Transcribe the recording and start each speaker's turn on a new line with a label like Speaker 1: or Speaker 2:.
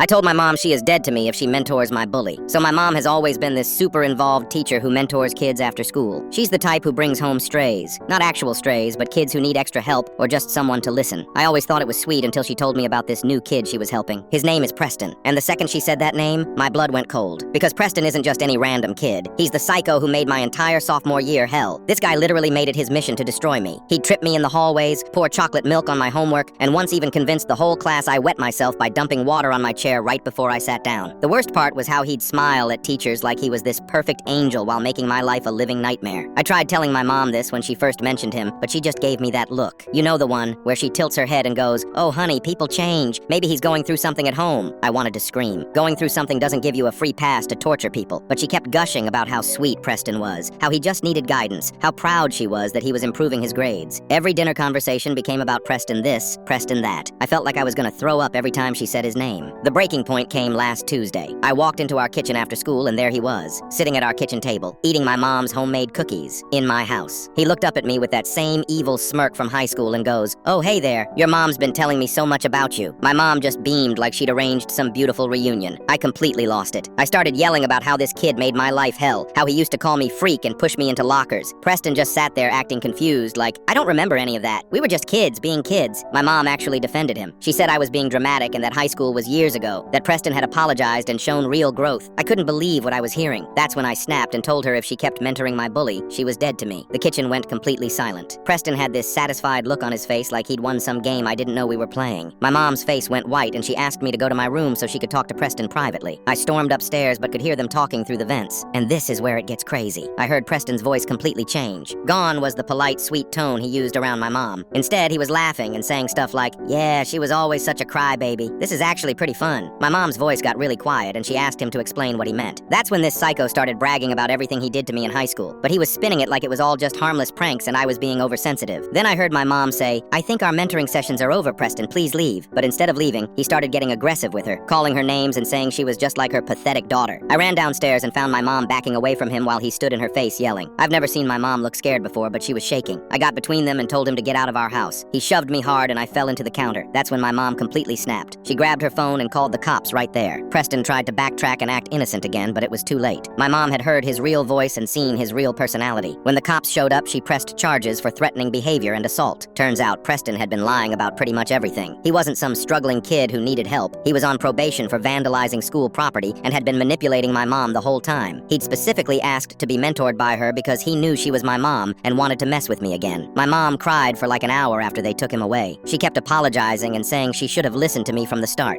Speaker 1: I told my mom she is dead to me if she mentors my bully. So my mom has always been this super involved teacher who mentors kids after school. She's the type who brings home strays. Not actual strays, but kids who need extra help or just someone to listen. I always thought it was sweet until she told me about this new kid she was helping. His name is Preston. And the second she said that name, my blood went cold. Because Preston isn't just any random kid. He's the psycho who made my entire sophomore year hell. This guy literally made it his mission to destroy me. He'd trip me in the hallways, pour chocolate milk on my homework, and once even convinced the whole class I wet myself by dumping water on my chair right before I sat down. The worst part was how he'd smile at teachers like he was this perfect angel while making my life a living nightmare. I tried telling my mom this when she first mentioned him, but she just gave me that look. You know the one, where she tilts her head and goes, "Oh honey, people change. Maybe he's going through something at home." I wanted to scream. Going through something doesn't give you a free pass to torture people. But she kept gushing about how sweet Preston was, how he just needed guidance, how proud she was that he was improving his grades. Every dinner conversation became about Preston this, Preston that. I felt like I was gonna throw up every time she said his name. The breaking point came last Tuesday. I walked into our kitchen after school and there he was, sitting at our kitchen table, eating my mom's homemade cookies, in my house. He looked up at me with that same evil smirk from high school and goes, "Oh hey there, your mom's been telling me so much about you." My mom just beamed like she'd arranged some beautiful reunion. I completely lost it. I started yelling about how this kid made my life hell, how he used to call me freak and push me into lockers. Preston just sat there acting confused like, "I don't remember any of that. We were just kids being kids." My mom actually defended him. She said I was being dramatic and that high school was years ago, that Preston had apologized and shown real growth. I couldn't believe what I was hearing. That's when I snapped and told her if she kept mentoring my bully, she was dead to me. The kitchen went completely silent. Preston had this satisfied look on his face like he'd won some game I didn't know we were playing. My mom's face went white and she asked me to go to my room so she could talk to Preston privately. I stormed upstairs but could hear them talking through the vents. And this is where it gets crazy. I heard Preston's voice completely change. Gone was the polite, sweet tone he used around my mom. Instead, he was laughing and saying stuff like, "Yeah, she was always such a crybaby. This is actually pretty fun." My mom's voice got really quiet and she asked him to explain what he meant. That's when this psycho started bragging about everything he did to me in high school, but he was spinning it like it was all just harmless pranks and I was being oversensitive. Then I heard my mom say, "I think our mentoring sessions are over, Preston, please leave." But instead of leaving, he started getting aggressive with her, calling her names and saying she was just like her pathetic daughter. I ran downstairs and found my mom backing away from him while he stood in her face yelling. I've never seen my mom look scared before, but she was shaking. I got between them and told him to get out of our house. He shoved me hard and I fell into the counter. That's when my mom completely snapped. She grabbed her phone and called the cops right there. Preston tried to backtrack and act innocent again, but it was too late. My mom had heard his real voice and seen his real personality. When the cops showed up, she pressed charges for threatening behavior and assault. Turns out Preston had been lying about pretty much everything. He wasn't some struggling kid who needed help. He was on probation for vandalizing school property and had been manipulating my mom the whole time. He'd specifically asked to be mentored by her because he knew she was my mom and wanted to mess with me again. My mom cried for like an hour after they took him away. She kept apologizing and saying she should have listened to me from the start.